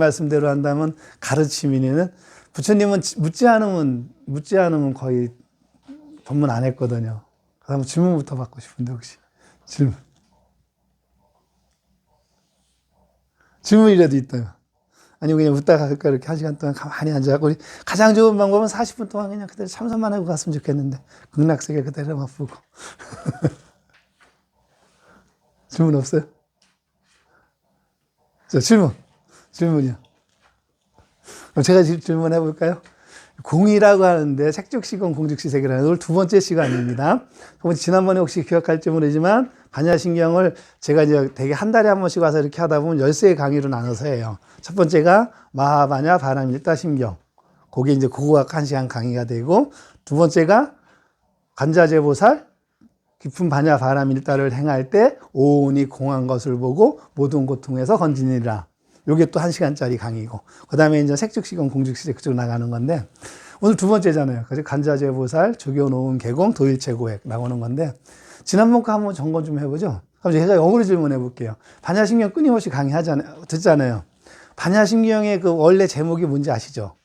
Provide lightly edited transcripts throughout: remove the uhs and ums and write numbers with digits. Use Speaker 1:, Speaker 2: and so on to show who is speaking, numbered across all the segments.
Speaker 1: 말씀대로 한다면 가르침이는 부처님은 묻지 않으면 거의 법문 안 했거든요. 그래서 한번 질문부터 받고 싶은데 혹시 질문이라도 있다면. 아니면 그냥 웃다가 갈까 이렇게 한 시간 동안 가만히 앉아갖고 우리 가장 좋은 방법은 40분 동안 그냥 그대로 참선만 하고 갔으면 좋겠는데 극락세계 그대로 맛보고. 질문 없어요? 자, 질문이요. 그럼 제가 질문해 볼까요? 공이라고 하는데 색즉시공 공즉시색이라는 오늘 두 번째 시간입니다. 지난번에 혹시 기억할지 모르지만 반야신경을 제가 이제 되게 한 달에 한 번씩 와서 이렇게 하다 보면 13개 강의로 나눠서 해요. 첫 번째가 마하반야 바람일다심경. 그게 이제 그거가 1시간 강의가 되고, 두 번째가 관자재보살 깊은 반야 바람일다를 행할 때 오온이 공한 것을 보고 모든 고통에서 건지니라. 요게 또 1시간짜리 강의고, 그 다음에 이제 색즉시공 공즉시색 그쪽으로 나가는 건데, 오늘 두 번째잖아요. 그래서 간자재보살, 조교노은 개공, 도일체고액 나오는 건데, 지난번 거 한번 점검 좀 해보죠. 그럼 제가 영어로 질문해 볼게요. 반야신경 끊임없이 강의하잖아요. 듣잖아요. 반야신경의 그 원래 제목이 뭔지 아시죠?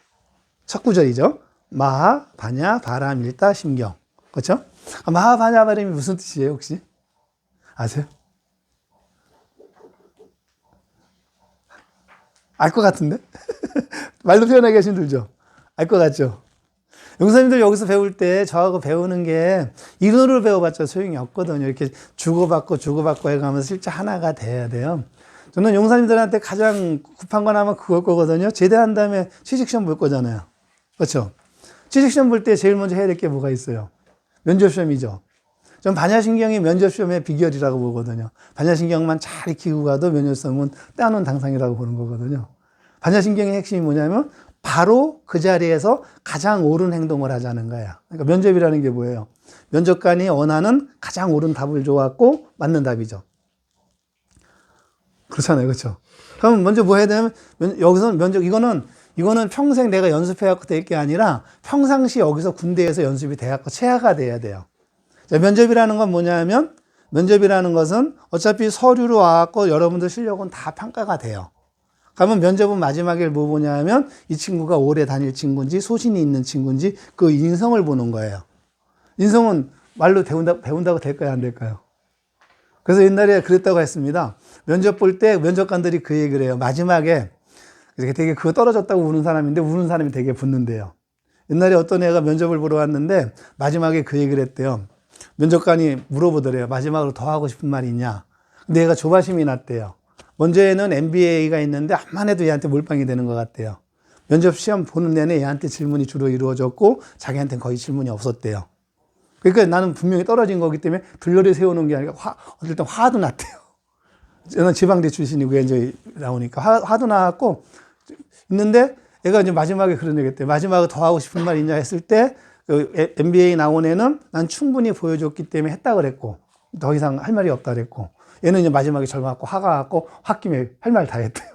Speaker 1: 첫 구절이죠. 마하, 반야, 바람, 일다, 심경. 그렇죠? 마하, 반야, 바람이 무슨 뜻이에요, 혹시? 아세요? 알 것 같은데? 말로 표현하기 힘들죠? 알 것 같죠? 용사님들 여기서 배울 때 저하고 배우는 게 이론으로 배워봤자 소용이 없거든요. 이렇게 주고받고 해가면서 실제 하나가 돼야 돼요. 저는 용사님들한테 가장 급한 건 아마 그걸 거거든요. 제대한 다음에 취직시험 볼 거잖아요. 그렇죠? 취직시험 볼 때 제일 먼저 해야 될 게 뭐가 있어요? 면접시험이죠. 전 반야신경이 면접시험의 비결이라고 보거든요. 반야신경만 잘 익히고 가도 면접시험은 따놓은 당상이라고 보는 거거든요. 반야신경의 핵심이 뭐냐면 바로 그 자리에서 가장 옳은 행동을 하자는 거예요. 그러니까 면접이라는 게 뭐예요? 면접관이 원하는 가장 옳은 답을 줘갖고 맞는 답이죠. 그렇잖아요. 그렇죠? 그럼 먼저 뭐 해야 되냐면, 여기서는 이거는 평생 내가 연습해갖고 될 게 아니라 평상시 여기서 군대에서 연습이 돼갖고 체화가 돼야 돼요. 자, 면접이라는 건 뭐냐면, 면접이라는 것은 어차피 서류로 와갖고 여러분들 실력은 다 평가가 돼요. 그러면 면접은 마지막에 뭐 보냐 하면 이 친구가 오래 다닐 친구인지 소신이 있는 친구인지 그 인성을 보는 거예요. 인성은 말로 배운다고 될까요? 안 될까요? 그래서 옛날에 그랬다고 했습니다. 면접 볼 때 면접관들이 그 얘기를 해요. 마지막에 되게 그거 떨어졌다고 우는 사람인데 우는 사람이 되게 붙는데요. 옛날에 어떤 애가 면접을 보러 왔는데 마지막에 그 얘기를 했대요. 면접관이 물어보더래요. 마지막으로 더 하고 싶은 말이 있냐? 근데 얘가 조바심이 났대요. 먼저에는 MBA가 있는데 암만 해도 얘한테 몰빵이 되는 것 같대요. 면접 시험 보는 내내 얘한테 질문이 주로 이루어졌고 자기한테는 거의 질문이 없었대요. 그러니까 나는 분명히 떨어진 거기 때문에 둘러리 세우는 게 아니라 어떨 땐 화도 났대요. 저는 지방대 출신이고 이제 나오니까 화도 나왔고 있는데 얘가 이제 마지막에 그런 얘기 했대요. 마지막에 더 하고 싶은 말 있냐 했을 때 그 MBA 나온 애는 난 충분히 보여줬기 때문에 했다 그랬고 더 이상 할 말이 없다 그랬고 얘는 이제 마지막에 절망하고 화가 났고 홧김에 할 말 다 했대요.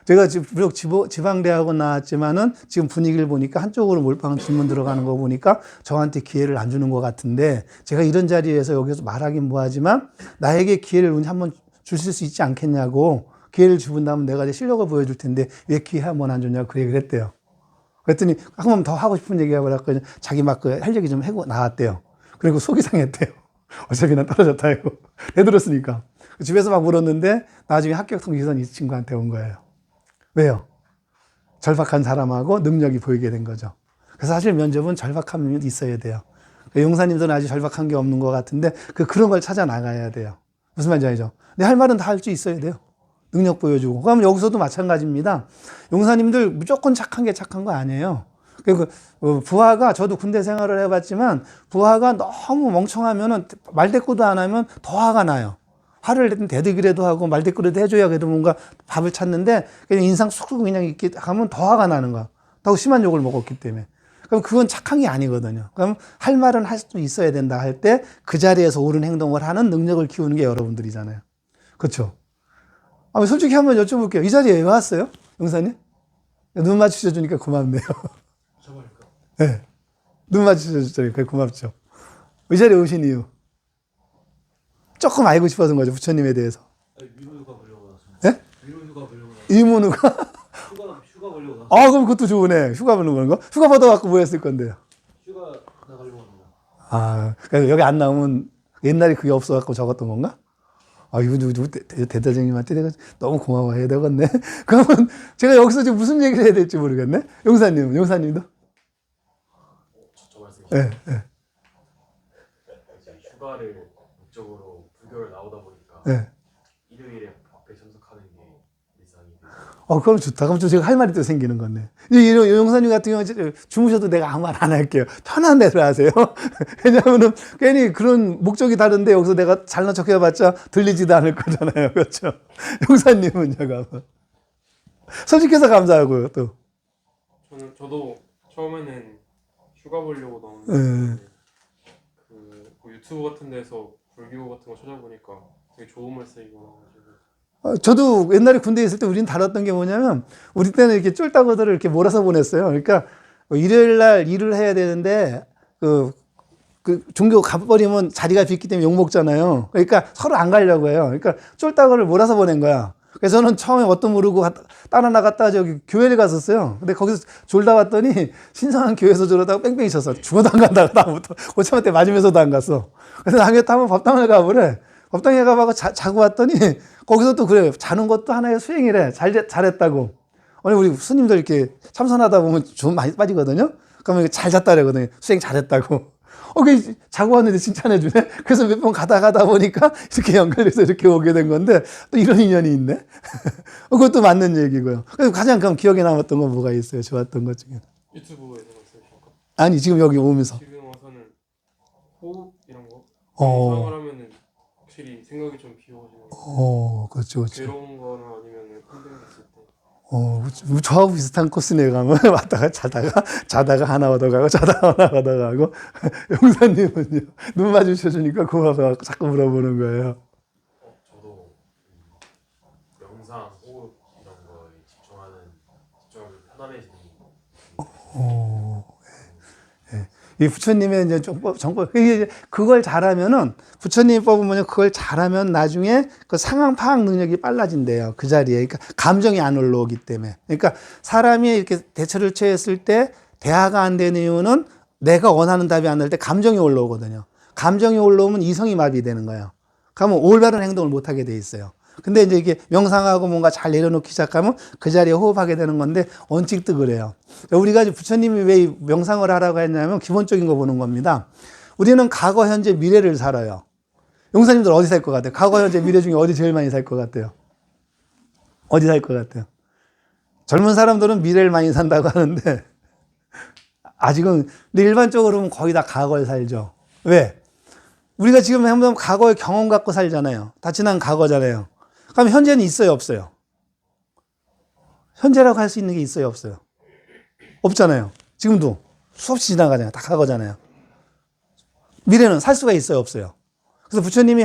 Speaker 1: 제가 비록 지방대학원 나왔지만은 지금 분위기를 보니까 한쪽으로 몰빵 질문 들어가는 거 보니까 저한테 기회를 안 주는 것 같은데 제가 이런 자리에서 여기서 말하긴 뭐하지만 나에게 기회를 한번 주실 수 있지 않겠냐고 기회를 주분다면 내가 이제 실력을 보여줄 텐데 왜 기회 한 번 안 줬냐고 그 얘기를 했대요. 그랬더니 한 번 더 하고 싶은 얘기가 뭐랄까 자기 막 그 할 얘기 좀 하고 나왔대요. 그리고 속이 상했대요. 어차피 난 떨어졌다 이거 해들었으니까 집에서 막 물었는데 나중에 합격 통지서는 이 친구한테 온 거예요. 왜요? 절박한 사람하고 능력이 보이게 된 거죠. 그래서 사실 면접은 절박함이 있어야 돼요. 용사님들은 아직 절박한 게 없는 것 같은데 그런 걸 찾아 나가야 돼요. 무슨 말인지 알죠? 근데 할 말은 다 할 수 있어야 돼요. 능력 보여주고. 그럼 여기서도 마찬가지입니다. 용사님들 무조건 착한 게 착한 거 아니에요. 그 부하가 저도 군대 생활을 해봤지만 부하가 너무 멍청하면은 말대꾸도 안 하면 더 화가 나요. 화를 내든 대들기라도 하고 말대꾸라도 해줘야 그래도 뭔가 밥을 찾는데 그냥 인상 쑥 그냥 이렇게 하면 더 화가 나는 거야. 더 심한 욕을 먹었기 때문에. 그럼 그건 착한 게 아니거든요. 그럼 할 말은 할 수 있어야 된다 할 때 그 자리에서 옳은 행동을 하는 능력을 키우는 게 여러분들이잖아요. 그렇죠? 솔직히 한번 여쭤볼게요. 이 자리에 왜 왔어요? 용사님? 눈 맞추셔주니까 고맙네요. 네. 눈 맞추셔주니까 고맙죠. 이 자리에 오신 이유. 조금 알고 싶어서 거죠. 부처님에 대해서.
Speaker 2: 위문우가 보려고 나왔습니다.
Speaker 1: 네?
Speaker 2: 위문우가 보려고 나왔습니다.
Speaker 1: 이문우가?
Speaker 2: 나가려고
Speaker 1: 그럼 그것도 좋으네. 휴가 보는 건가? 휴가 받아갖고 뭐 했을 건데요?
Speaker 2: 휴가 나가려고 합니다.
Speaker 1: 그러니까 여기 안 나오면 옛날에 그게 없어갖고 적었던 건가? 이거 누구 대대장님한테 내가 너무 고마워해야 되겠네. 그러면 제가 여기서 지금 무슨 얘기를 해야 될지 모르겠네. 용사님도?
Speaker 2: 저 말씀이시죠?
Speaker 1: 네, 네.
Speaker 2: 이제 휴가를 목적으로 불교를 나오다 보니까
Speaker 1: 네.
Speaker 2: 일요일에 앞에 참석하는 게 일상이 돼요.
Speaker 1: 그럼 좋다. 그럼 또 제가 할 말이 또 생기는 거네. 이 용사님 같은 경우는 주무셔도 내가 아무 말 안 할게요. 편한 대로 하세요. 왜냐하면은 괜히 그런 목적이 다른데 여기서 내가 잘난 척 해봤자 들리지도 않을 거잖아요. 그렇죠? 용사님은 제가 솔직해서 감사하고요. 또.
Speaker 3: 저도 처음에는 휴가 보려고 나왔는데 그 유튜브 같은 데서 불교 같은 거 찾아보니까 되게 좋은 말씀이 많아가지고
Speaker 1: 저도 옛날에 군대에 있을 때 우리는 다뤘던 게 뭐냐면 우리 때는 이렇게 쫄따구들을 이렇게 몰아서 보냈어요. 그러니까 일요일 날 일을 해야 되는데 그 종교 가버리면 자리가 빗기 때문에 욕먹잖아요. 그러니까 서로 안 가려고 해요. 그러니까 쫄따구를 몰아서 보낸 거야. 그래서 저는 처음에 뭣도 모르고 따라 나갔다 저기 교회를 갔었어요. 근데 거기서 졸다 왔더니 신성한 교회에서 졸다가 뺑뺑이 쳤어. 죽어도 안 간다고 다음부터 고참한테 맞으면서도 안 갔어. 그래서 나중에 또 한번 법당을 가보래. 법당에 가봐서 자고 왔더니 거기서 또 그래요. 자는 것도 하나의 수행이래. 잘했다고. 아니 우리 스님들 이렇게 참선하다 보면 좀 많이 빠지거든요. 그러면 잘 잤다 그러거든요. 수행 잘했다고. 그 자고 왔는데 칭찬해주네. 그래서 몇 번 가다 보니까 이렇게 연결해서 이렇게 오게 된 건데 또 이런 인연이 있네. 그것도 맞는 얘기고요. 그래서 가장 그럼 기억에 남았던 건 뭐가 있어요? 좋았던 것 중에.
Speaker 3: 유튜브에서 말씀하실까?
Speaker 1: 아니 지금 여기 오면서.
Speaker 3: 지금 와서는 호흡 이런 거
Speaker 1: 어.
Speaker 3: 명상을 하면은 확실히 생각이 좀 비워지는 거
Speaker 1: 그렇죠.
Speaker 3: 괴로운 거나 아니면은 힘들었을 때
Speaker 1: 저하고 비슷한 코스네 가면 왔다가 자다가 하나 얻어가고 자다가 하나 얻어가고. 용사님은요? 눈 마주쳐주니까 고마워서 자꾸 물어보는 거예요.
Speaker 2: 저도 명상, 호흡 이런 거에 집중하면 편안해지는
Speaker 1: 이 부처님의 이제 정법, 그걸 잘하면은, 부처님이 뽑으면 그걸 잘하면 나중에 그 상황 파악 능력이 빨라진대요. 그 자리에. 그러니까 감정이 안 올라오기 때문에. 그러니까 사람이 이렇게 대처를 취했을 때 대화가 안 되는 이유는 내가 원하는 답이 안 나올 때 감정이 올라오거든요. 감정이 올라오면 이성이 마비되는 거예요. 그러면 올바른 행동을 못 하게 돼 있어요. 근데 이제 이게 명상하고 뭔가 잘 내려놓기 시작하면 그 자리에 호흡하게 되는 건데 원칙도 그래요. 우리가 부처님이 왜 명상을 하라고 했냐면 기본적인 거 보는 겁니다. 우리는 과거, 현재, 미래를 살아요. 용사님들 어디 살 것 같아요? 과거, 현재, 미래 중에 어디 제일 많이 살 것 같아요? 어디 살 것 같아요? 젊은 사람들은 미래를 많이 산다고 하는데 아직은, 근데 일반적으로는 거의 다 과거에 살죠. 왜? 우리가 지금 한번 과거의 경험 갖고 살잖아요. 다 지난 과거잖아요. 그럼 현재는 있어요, 없어요? 현재라고 할 수 있는 게 있어요, 없어요? 없잖아요. 지금도 수없이 지나가잖아요. 다 과거잖아요. 미래는 살 수가 있어요, 없어요? 그래서 부처님이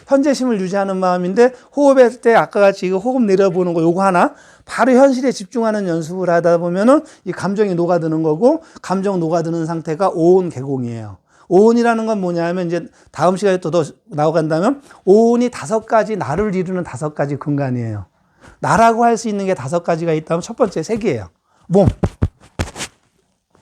Speaker 1: 현재심을 유지하는 마음인데 호흡할 때 아까 같이 이거 호흡 내려보는 거 요거 하나 바로 현실에 집중하는 연습을 하다 보면은 이 감정이 녹아드는 거고 감정 녹아드는 상태가 오온 개공이에요. 오온이라는 건 뭐냐면 이제 다음 시간에 또 더 나오간다면 오온이 5가지 나를 이루는 5가지 근간이에요. 나라고 할 수 있는 게 5가지가 있다면 첫 번째 색이에요. 몸.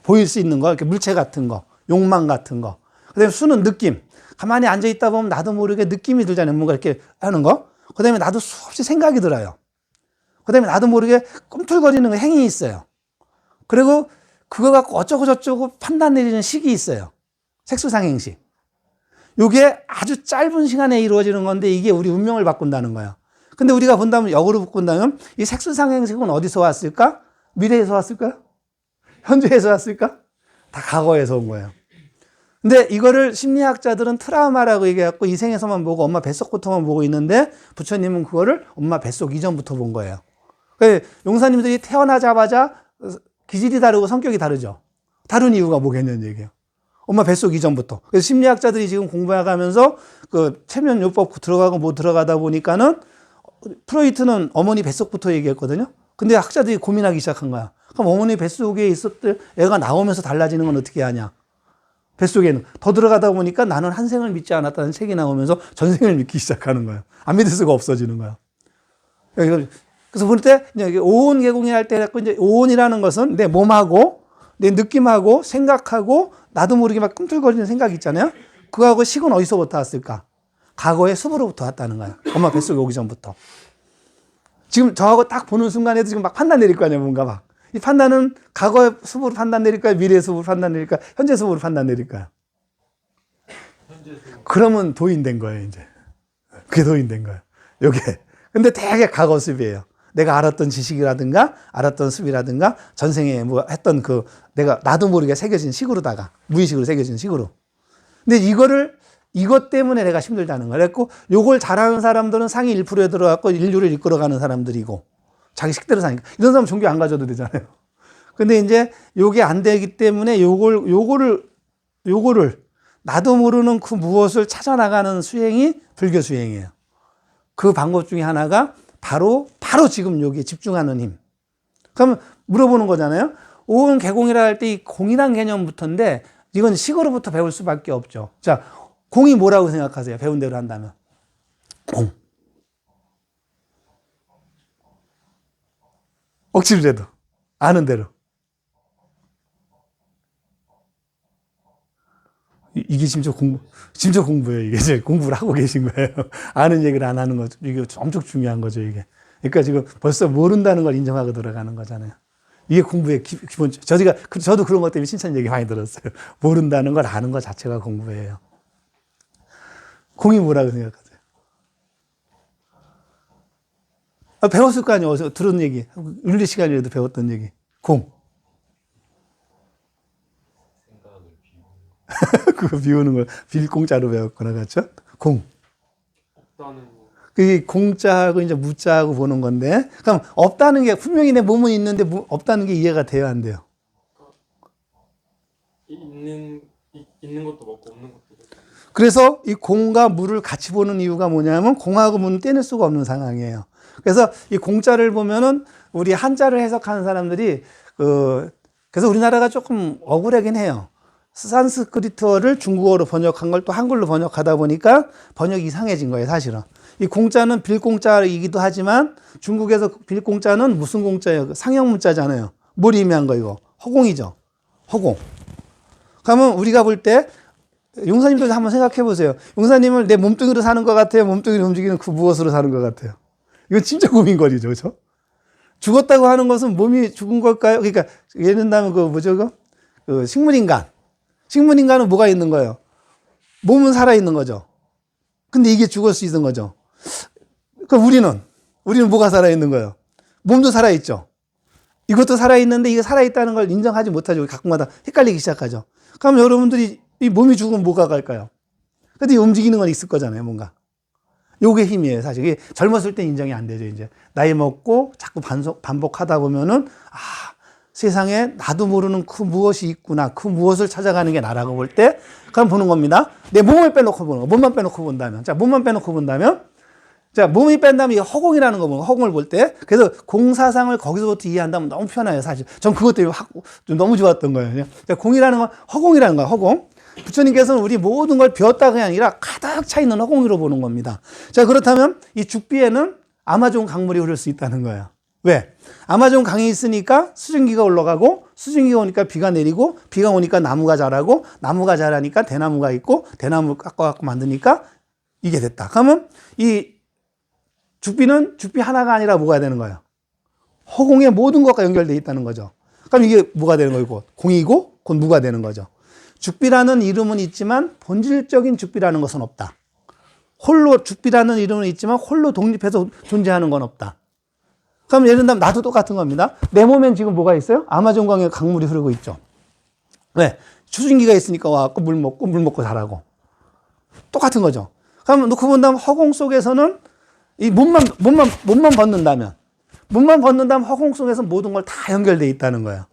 Speaker 1: 보일 수 있는 거, 이렇게 물체 같은 거, 욕망 같은 거. 그 다음에 수는 느낌. 가만히 앉아있다 보면 나도 모르게 느낌이 들잖아요. 뭔가 이렇게 하는 거. 그 다음에 나도 수없이 생각이 들어요. 그 다음에 나도 모르게 꿈틀거리는 행위 있어요. 그리고 그거 갖고 어쩌고 저쩌고 판단 내리는 식이 있어요. 색수상행식. 이게 아주 짧은 시간에 이루어지는 건데 이게 우리 운명을 바꾼다는 거예요. 근데 우리가 본다면 역으로 본다면 이 색수상행식은 어디서 왔을까? 미래에서 왔을까요? 현재에서 왔을까? 다 과거에서 온 거예요. 근데 이거를 심리학자들은 트라우마라고 얘기해갖고 이 생에서만 보고 엄마 뱃속부터만 보고 있는데 부처님은 그거를 엄마 뱃속 이전부터 본 거예요. 용사님들이 태어나자마자 기질이 다르고 성격이 다르죠. 다른 이유가 뭐겠냐는 얘기예요. 엄마 뱃속 이전부터. 그래서 심리학자들이 지금 공부해가면서 그 체면요법 들어가고 못 들어가다 보니까는 프로이트는 어머니 뱃속부터 얘기했거든요. 근데 학자들이 고민하기 시작한 거야. 그럼 어머니 뱃속에 있었던 애가 나오면서 달라지는 건 어떻게 하냐. 뱃속에는 더 들어가다 보니까 나는 한 생을 믿지 않았다는 책이 나오면서 전생을 믿기 시작하는 거예요. 안 믿을 수가 없어지는 거야. 그래서 볼 때 이제 오온 개공이 할 때 이제 오온이라는 것은 내 몸하고 내 느낌하고 생각하고 나도 모르게 막 꿈틀거리는 생각 있잖아요. 그거하고 식은 어디서부터 왔을까? 과거의 숲으로부터 왔다는 거야. 엄마 뱃속에 오기 전부터. 지금 저하고 딱 보는 순간에도 지금 막 판단 내릴 거 아니야, 뭔가 막. 이 판단은 과거의 숲으로 판단 내릴까요? 미래의 숲으로 판단 내릴까요? 현재 숲으로 판단 내릴까요? 그러면 도인된 거예요, 이제. 그게 도인된 거예요. 요게. 근데 되게 과거 숲이에요. 내가 알았던 지식이라든가, 알았던 숲이라든가, 전생에 뭐 했던 그, 내가 나도 모르게 새겨진 식으로다가, 무의식으로 새겨진 식으로. 근데 이것 때문에 내가 힘들다는 거예요. 그래갖고, 요걸 잘하는 사람들은 상위 1%에 들어갔고, 인류를 이끌어가는 사람들이고, 자기 식대로 사니까. 이런 사람 종교 안 가져도 되잖아요. 근데 이제 요게 안 되기 때문에 요거를 나도 모르는 그 무엇을 찾아나가는 수행이 불교 수행이에요. 그 방법 중에 하나가 바로 지금 여기에 집중하는 힘. 그러면 물어보는 거잖아요. 오온 개공이라 할 때 이 공이란 개념부터인데 이건 식으로부터 배울 수밖에 없죠. 자, 공이 뭐라고 생각하세요? 배운 대로 한다면. 공. 억지로라도 아는 대로. 이게 진짜 공부예요. 이게 이제 공부를 하고 계신 거예요. 아는 얘기를 안 하는 거죠. 이게 엄청 중요한 거죠, 이게. 그러니까 지금 벌써 모른다는 걸 인정하고 들어가는 거잖아요. 이게 공부의 기본. 저도 그런 것 때문에 칭찬 얘기 많이 들었어요. 모른다는 걸 아는 것 자체가 공부예요. 공이 뭐라고 생각하세요? 배웠을 거 아니에요. 어디서 들은 얘기. 윤리 시간이라도 배웠던 얘기. 공. 그거 비우는 걸 빌공짜로 배웠구나, 그렇죠? 공.
Speaker 3: 없다는 거.
Speaker 1: 그게 공짜하고 이제 무자하고 보는 건데, 그럼 없다는 게 분명히 내 몸은 있는데 없다는 게 이해가 돼요, 안 돼요?
Speaker 3: 있는 것도 먹고 없는 것도 먹고.
Speaker 1: 그래서 이 공과 무를 같이 보는 이유가 뭐냐면 공하고 무는 떼낼 수가 없는 상황이에요. 그래서 이 공자를 보면은 우리 한자를 해석하는 사람들이 그래서 우리나라가 조금 억울하긴 해요. 산스크리트어를 중국어로 번역한 걸 또 한글로 번역하다 보니까 번역이 이상해진 거예요, 사실은. 이 공자는 빌공자이기도 하지만 중국에서 빌공자는 무슨 공자예요? 상형 문자잖아요. 뭘 의미한 거 이거? 허공이죠. 허공. 그러면 우리가 볼 때 용사님도 한번 생각해 보세요. 용사님을 내 몸뚱이로 사는 것 같아요? 몸뚱이를 움직이는 그 무엇으로 사는 것 같아요? 이건 진짜 고민거리죠, 그렇죠? 죽었다고 하는 것은 몸이 죽은 걸까요? 그러니까 예를 들면 그 식물인간. 식물인간은 뭐가 있는 거예요? 몸은 살아있는 거죠. 근데 이게 죽을 수 있는 거죠. 그럼 우리는 뭐가 살아있는 거예요? 몸도 살아있죠. 이것도 살아있는데 이게 살아있다는 걸 인정하지 못하죠. 가끔마다 헷갈리기 시작하죠. 그럼 여러분들이 이 몸이 죽으면 뭐가 갈까요? 근데 움직이는 건 있을 거잖아요, 뭔가. 요게 힘이에요, 사실. 이게 젊었을 때 인정이 안 되죠, 이제. 나이 먹고 자꾸 반복하다 보면은, 세상에 나도 모르는 그 무엇이 있구나. 그 무엇을 찾아가는 게 나라고 볼 때, 그럼 보는 겁니다. 내 몸을 빼놓고 보는 거. 몸만 빼놓고 본다면. 자, 몸만 빼놓고 본다면. 자, 몸이 뺀다면 이 허공이라는 거 보는 거. 허공을 볼 때. 그래서 공사상을 거기서부터 이해한다면 너무 편해요, 사실. 전 그것 때문에 좀 너무 좋았던 거예요. 자, 공이라는 건 허공이라는 거야, 허공. 부처님께서는 우리 모든 걸 비웠다가 아니라 가득 차 있는 허공으로 보는 겁니다. 자, 그렇다면 이 죽비에는 아마존 강물이 흐를 수 있다는 거예요. 왜? 아마존 강이 있으니까 수증기가 올라가고 수증기가 오니까 비가 내리고 비가 오니까 나무가 자라고 나무가 자라니까 대나무가 있고 대나무 깎아갖고 만드니까 이게 됐다. 그러면 이 죽비는 죽비 하나가 아니라 뭐가 되는 거예요? 허공의 모든 것과 연결되어 있다는 거죠. 그럼 이게 뭐가 되는 거고? 공이고 곧 무가 되는 거죠. 죽비라는 이름은 있지만 본질적인 죽비라는 것은 없다. 홀로 죽비라는 이름은 있지만 홀로 독립해서 존재하는 건 없다. 그럼 예를 들면 나도 똑같은 겁니다. 내 몸엔 지금 뭐가 있어요? 아마존강에 강물이 흐르고 있죠. 왜? 수증기가 있으니까 와갖고 물 먹고 자라고. 똑같은 거죠. 그럼 놓고 본다면 허공 속에서는 이 몸만 벗는다면 허공 속에서 모든 걸 다 연결되어 있다는 거예요.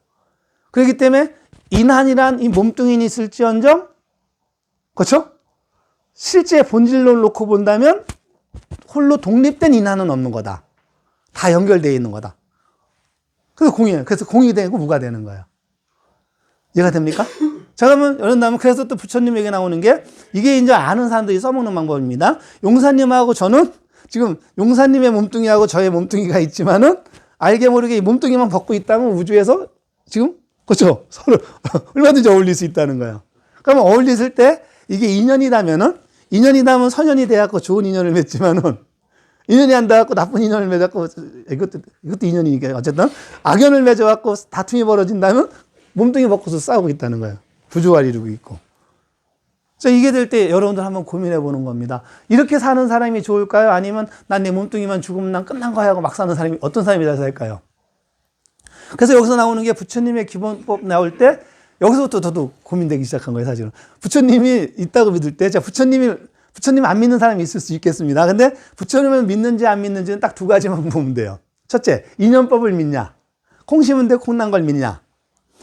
Speaker 1: 그렇기 때문에 인한이란 이 몸뚱이는 있을지언정, 그렇죠? 실제 본질로 놓고 본다면 홀로 독립된 인한은 없는 거다. 다 연결되어 있는 거다. 그래서 공이에요. 그래서 공이 되고 무가 되는 거예요. 이해가 됩니까? 자, 그러면 그래서 또 부처님 얘기 나오는 게 이게 이제 아는 사람들이 써먹는 방법입니다. 용사님하고 저는 지금 용사님의 몸뚱이하고 저의 몸뚱이가 있지만은 알게 모르게 이 몸뚱이만 벗고 있다면 우주에서 지금 그렇죠. 서로 얼마든지 어울릴 수 있다는 거예요. 그러면 어울렸을 때 이게 인연이라면 선연이 돼갖고 좋은 인연을 맺지만은 인연이 안 닿았고 나쁜 인연을 맺었고 이것도 인연이니까 어쨌든 악연을 맺어갖고 다툼이 벌어진다면 몸뚱이 벗고서 싸우고 있다는 거예요. 부조화를 이루고 있고. 그래서 이게 될 때 여러분들 한번 고민해 보는 겁니다. 이렇게 사는 사람이 좋을까요? 아니면 난 내 몸뚱이만 죽으면 난 끝난 거야 하고 막 사는 사람이 어떤 사람이 잘 살까요? 그래서 여기서 나오는 게 부처님의 기본법 나올 때 여기서부터 저도 고민되기 시작한 거예요, 사실은. 부처님이 있다고 믿을 때, 부처님 안 믿는 사람이 있을 수 있겠습니다. 근데 부처님을 믿는지 안 믿는지는 딱 두 가지만 보면 돼요. 첫째, 인연법을 믿냐? 콩 심은 데 콩 난 걸 믿냐?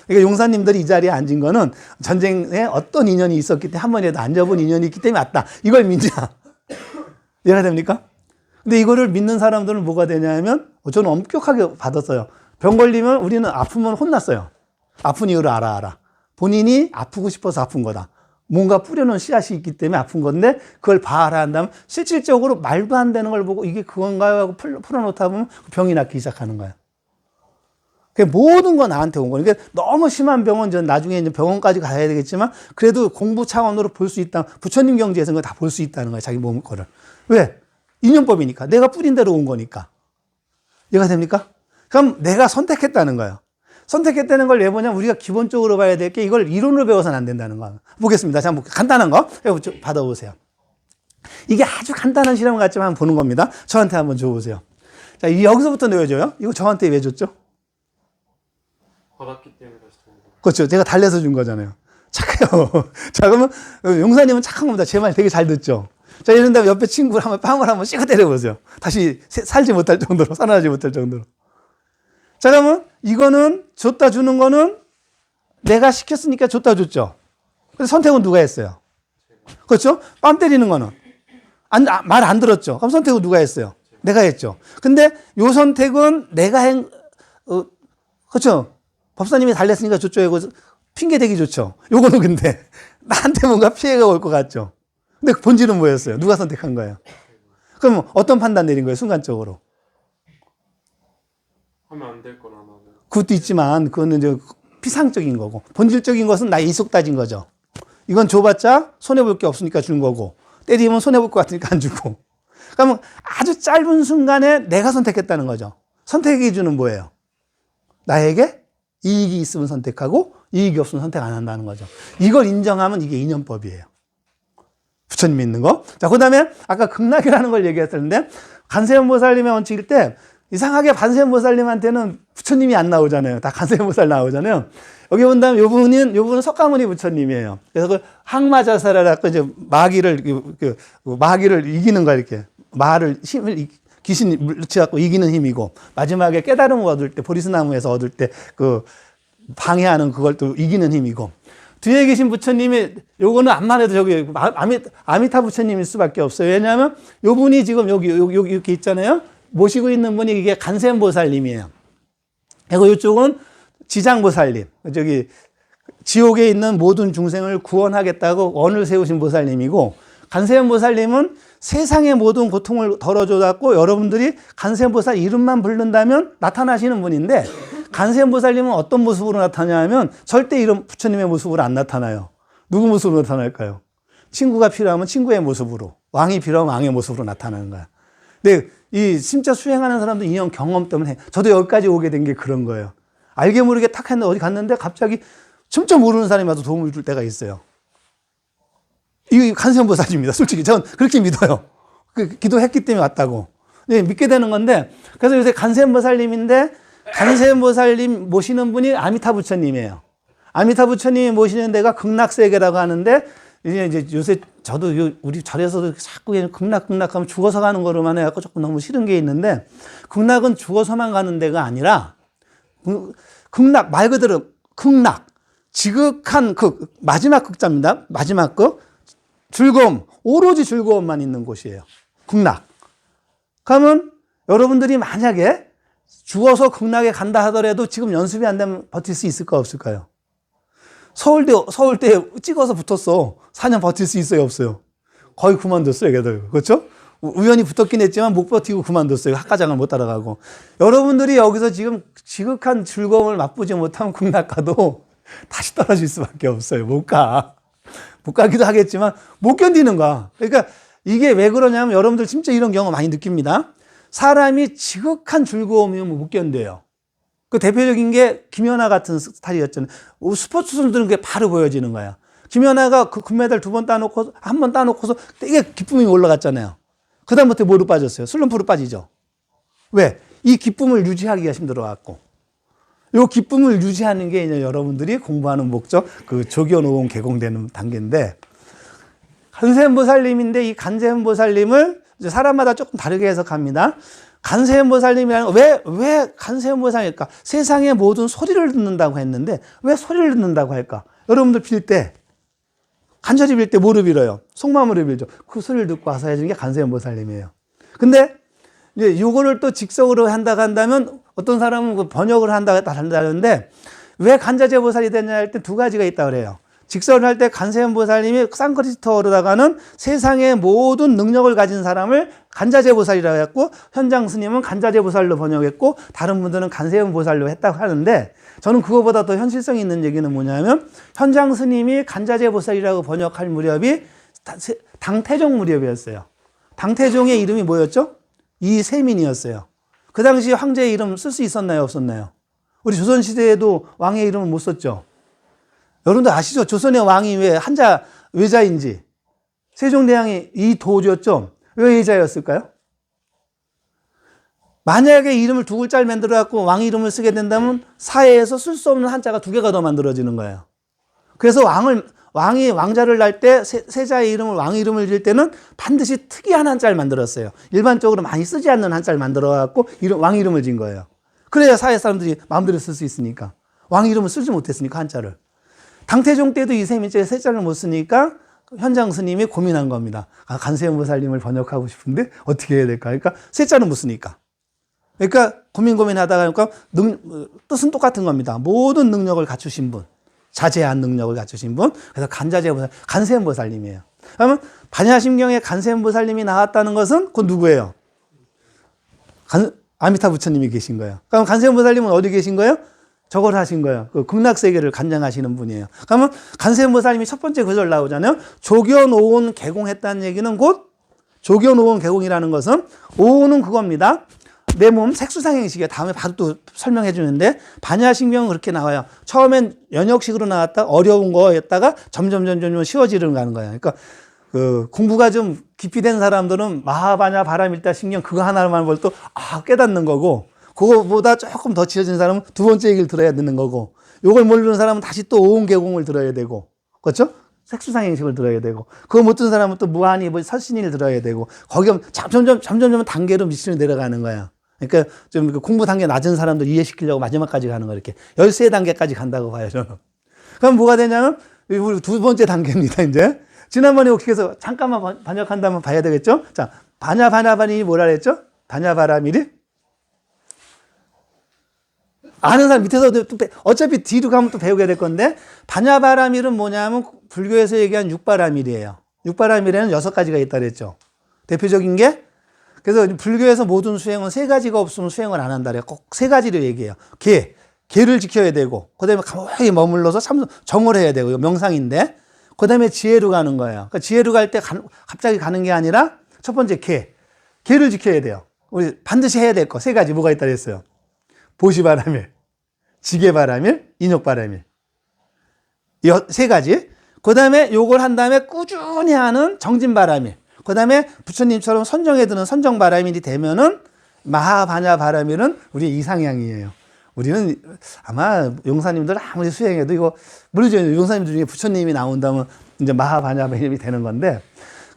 Speaker 1: 그러니까 용사님들이 이 자리에 앉은 거는 전쟁에 어떤 인연이 있었기 때문에 한 번이라도 앉아본 인연이 있기 때문에 왔다. 이걸 믿냐? 이해가 됩니까? 근데 이거를 믿는 사람들은 뭐가 되냐면 저는 엄격하게 받았어요. 병 걸리면 우리는 아프면 혼났어요. 아픈 이유를 알아. 본인이 아프고 싶어서 아픈 거다. 뭔가 뿌려놓은 씨앗이 있기 때문에 아픈 건데 그걸 봐라 한다면 실질적으로 말도 안 되는 걸 보고 이게 그건가요? 하고 풀어놓다 보면 병이 낫기 시작하는 거예요. 모든 건 나한테 온 거예요. 그러니까 너무 심한 병은 전 나중에 이제 병원까지 가야 되겠지만 그래도 공부 차원으로 볼 수 있다. 부처님 경지에서는 다 볼 수 있다는 거예요. 자기 몸 거를. 왜? 인연법이니까. 내가 뿌린 대로 온 거니까. 이해가 됩니까? 그럼 내가 선택했다는 거예요. 선택했다는 걸 왜 보냐면 우리가 기본적으로 봐야 될 게 이걸 이론으로 배워서는 안 된다는 거예요. 보겠습니다. 자, 간단한 거 받아보세요. 이게 아주 간단한 실험 같지만 한번 보는 겁니다. 저한테 한번 줘보세요. 자, 여기서부터 왜 줘요? 이거 저한테 왜 줬죠?
Speaker 3: 받았기 때문에 다시 준 거.
Speaker 1: 그렇죠. 제가 달래서 준 거잖아요. 착해요. 자, 그러면 용사님은 착한 겁니다. 제 말 되게 잘 듣죠. 자, 이런 다음에 옆에 친구를 한번 뺨을 한번 씩어 때려보세요. 다시 살지 못할 정도로, 살아나지 못할 정도로. 자, 그러면 이거는 줬다 주는 거는 내가 시켰으니까 줬다 줬죠. 근데 선택은 누가 했어요? 그렇죠? 뺨 때리는 거는 말 안 들었죠. 그럼 선택은 누가 했어요? 내가 했죠. 근데 요 선택은 내가 그렇죠? 법사님이 달랬으니까 줬죠. 이거 핑계 대기 좋죠. 요거는 근데 나한테 뭔가 피해가 올 것 같죠. 근데 본질은 뭐였어요? 누가 선택한 거예요? 그럼 어떤 판단 내린 거예요? 순간적으로.
Speaker 3: 하면 안 될 거나 나는.
Speaker 1: 그것도 있지만 그거는 이제 피상적인 거고 본질적인 것은 나의 이속 따진 거죠. 이건 줘봤자 손해볼 게 없으니까 준 거고 때리면 손해볼 것 같으니까 안 주고. 그러면 아주 짧은 순간에 내가 선택했다는 거죠. 선택의 기준은 뭐예요? 나에게 이익이 있으면 선택하고 이익이 없으면 선택 안 한다는 거죠. 이걸 인정하면 이게 인연법이에요. 부처님 믿는 거. 자, 그 다음에 아까 극락이라는 걸 얘기했었는데 간세음보살님의 원칙일 때 이상하게 간세음보살님한테는 부처님이 안 나오잖아요. 다 간세음보살 나오잖아요. 여기 본다면 요분은 석가모니 부처님이에요. 그래서 그 항마자사라고 이제 마귀를 이기는 거 이렇게 힘을 귀신이 물리쳐갖고 이기는 힘이고 마지막에 깨달음을 얻을 때 보리스나무에서 얻을 때 그 방해하는 그걸 또 이기는 힘이고 뒤에 계신 부처님이 요거는 암만 해도 저기 아미타 부처님일 수밖에 없어요. 왜냐하면 요 분이 지금 여기 이렇게 있잖아요. 모시고 있는 분이 이게 간센보살님이에요. 그리고 이쪽은 지장보살님. 저기 지옥에 있는 모든 중생을 구원하겠다고 원을 세우신 보살님이고 간센보살님은 세상의 모든 고통을 덜어줘갖고 여러분들이 간센보살 이름만 부른다면 나타나시는 분인데 간센보살님은 어떤 모습으로 나타나냐면 절대 이런 부처님의 모습으로 안 나타나요. 누구 모습으로 나타날까요? 친구가 필요하면 친구의 모습으로, 왕이 필요하면 왕의 모습으로 나타나는 거야. 근데 이 진짜 수행하는 사람도 인연 경험 때문에 해. 저도 여기까지 오게 된 게 그런 거예요. 알게 모르게 탁 했는데 어디 갔는데 갑자기 진짜 모르는 사람이 와서 도움을 줄 때가 있어요. 이 간세음보살입니다. 솔직히 전 그렇게 믿어요. 기도했기 때문에 왔다고. 네, 믿게 되는 건데 그래서 요새 간세음보살님인데 간세음보살님 모시는 분이 아미타 부처님이에요. 아미타 부처님이 모시는 데가 극락세계라고 하는데 이제 요새 저도 우리 절에서도 자꾸 극락하면 죽어서 가는 거로만 해갖고 조금 너무 싫은 게 있는데 극락은 죽어서만 가는 데가 아니라 극락 말 그대로 극락 지극한 극 마지막 극자입니다. 마지막 극 즐거움 오로지 즐거움만 있는 곳이에요. 극락. 그러면 여러분들이 만약에 죽어서 극락에 간다 하더라도 지금 연습이 안 되면 버틸 수 있을까 없을까요? 서울대 찍어서 붙었어. 4년 버틸 수 있어요 없어요? 거의 그만뒀어요 걔들. 그렇죠? 우연히 붙었긴 했지만 못 버티고 그만뒀어요. 학과장을 못 따라가고. 여러분들이 여기서 지금 지극한 즐거움을 맛보지 못하면 국락가도 다시 떨어질 수밖에 없어요. 못 가. 못 가기도 하겠지만 못 견디는 거야. 그러니까 이게 왜 그러냐면 여러분들 진짜 이런 경우 많이 느낍니다. 사람이 지극한 즐거움이면 못 견뎌요. 그 대표적인 게 김연아 같은 스타일이었잖아요. 스포츠 선수들은 그게 바로 보여지는 거야. 김연아가 그 금메달 2번 따놓고, 한 번 따놓고서 되게 기쁨이 올라갔잖아요. 그다음부터 뭐로 빠졌어요? 슬럼프로 빠지죠. 왜? 이 기쁨을 유지하기가 힘들어갖고. 이 기쁨을 유지하는 게 이제 여러분들이 공부하는 목적, 그 조견오온 개공되는 단계인데, 간세음보살님인데 이 간세음보살님을 이제 사람마다 조금 다르게 해석합니다. 간세음보살님이라는 왜 간세음보살일까? 세상의 모든 소리를 듣는다고 했는데 왜 소리를 듣는다고 할까? 여러분들 빌 때 간절히 빌 때 뭐를 빌어요? 속마음으로 빌죠. 그 소리를 듣고 와서 해주는 게 간세음보살님이에요. 근데 이제 요거를 또 직석으로 한다면 어떤 사람은 그 번역을 한다는데 왜 간자재보살이 됐냐 할 때 두 가지가 있다고 그래요. 직설을 할 때 간세음보살님이 산크리스토로다가는 세상의 모든 능력을 가진 사람을 간자재보살이라고 했고 현장 스님은 간자재보살로 번역했고 다른 분들은 간세음보살로 했다고 하는데 저는 그거보다 더 현실성 있는 얘기는 뭐냐면 현장 스님이 간자재보살이라고 번역할 무렵이 당태종 무렵이었어요. 당태종의 이름이 뭐였죠? 이세민이었어요. 그 당시 황제의 이름 쓸 수 있었나요? 없었나요? 우리 조선시대에도 왕의 이름을 못 썼죠. 여러분들 아시죠? 조선의 왕이 왜 한자 외자인지. 세종대왕이 이도였죠? 왜 외자였을까요? 만약에 이름을 두 글자를 만들어갖고 왕 이름을 쓰게 된다면 사회에서 쓸 수 없는 한자가 두 개가 더 만들어지는 거예요. 그래서 왕이 왕자를 날 때 세자의 이름을 왕 이름을 지을 때는 반드시 특이한 한자를 만들었어요. 일반적으로 많이 쓰지 않는 한자를 만들어갖고 왕 이름을 지은 거예요. 그래야 사회 사람들이 마음대로 쓸 수 있으니까. 왕 이름을 쓰지 못했으니까 한자를. 당태종 때도 이세민자에 세자를 못 쓰니까 현장 스님이 고민한 겁니다. 간세음보살님을 번역하고 싶은데 어떻게 해야 될까? 그러니까 세자는 못 쓰니까. 그러니까 고민하다가 뜻은 똑같은 겁니다. 모든 능력을 갖추신 분, 자제한 능력을 갖추신 분. 그래서 간세음보살님이에요. 그러면 반야심경에 간세음보살님이 나왔다는 것은 그건 누구예요? 아미타 부처님이 계신 거예요. 그럼 간세음보살님은 어디 계신 거예요? 저걸 하신 거예요. 그 극락세계를 관장하시는 분이에요. 그러면 간세음보살님이 첫 번째 구절 나오잖아요. 조견오온 개공했다는 얘기는 곧 조견오온 개공이라는 것은 오온은 그겁니다. 내 몸 색수상행식이에요. 다음에 바로 또 설명해 주는데 반야심경은 그렇게 나와요. 처음엔 연역식으로 나왔다 어려운 거였다가 점점 쉬워지는 가는 거예요. 그러니까 그 공부가 좀 깊이 된 사람들은 마하바냐 바라밀다 신경 그거 하나만 볼 또 깨닫는 거고 그거보다 조금 더 지어진 사람은 두 번째 얘기를 들어야 되는 거고 요걸 모르는 사람은 다시 또 오온개공을 들어야 되고 그렇죠? 색수상행식을 들어야 되고 그거 못 듣는 사람은 또 무한히 설신일 들어야 되고 거기 점점 단계로 밑으로 내려가는 거야. 그러니까 좀 공부 단계 낮은 사람들 이해시키려고 마지막까지 가는 거 이렇게 13단계까지 간다고 봐요 저는. 그럼 뭐가 되냐면 우리 두 번째 단계입니다 이제. 지난번에 어떻게 해서 잠깐만 번역한다면 봐야 되겠죠? 자, 바냐바라밀이 뭐라 그랬죠? 바냐바라밀이? 아는 사람 밑에서 어차피 뒤로 가면 또 배우게 될 건데 바냐바라밀은 뭐냐면 불교에서 얘기한 육바라밀이에요. 육바라밀에는 6가지가 있다 그랬죠. 대표적인 게 그래서 불교에서 모든 수행은 3가지가 없으면 수행을 안 한다 그래요. 꼭 3가지를 얘기해요. 계를 지켜야 되고 그다음에 가만히 머물러서 정을 해야 되고 명상인데 그다음에 지혜로 가는 거예요. 그러니까 지혜로 갈 때 갑자기 가는 게 아니라 첫 번째 계를 지켜야 돼요. 우리 반드시 해야 될 거 3가지 뭐가 있다 그랬어요. 보시바라밀, 지게바라밀, 인욕바라밀. 이 3가지. 그 다음에 요걸 한 다음에 꾸준히 하는 정진바라밀. 그 다음에 부처님처럼 선정해 드는 선정바라밀이 되면은 마하바냐바라밀은 우리 이상향이에요. 우리는 아마 용사님들 아무리 수행해도 이거 모르죠. 용사님들 중에 부처님이 나온다면 이제 마하바냐바라밀이 되는 건데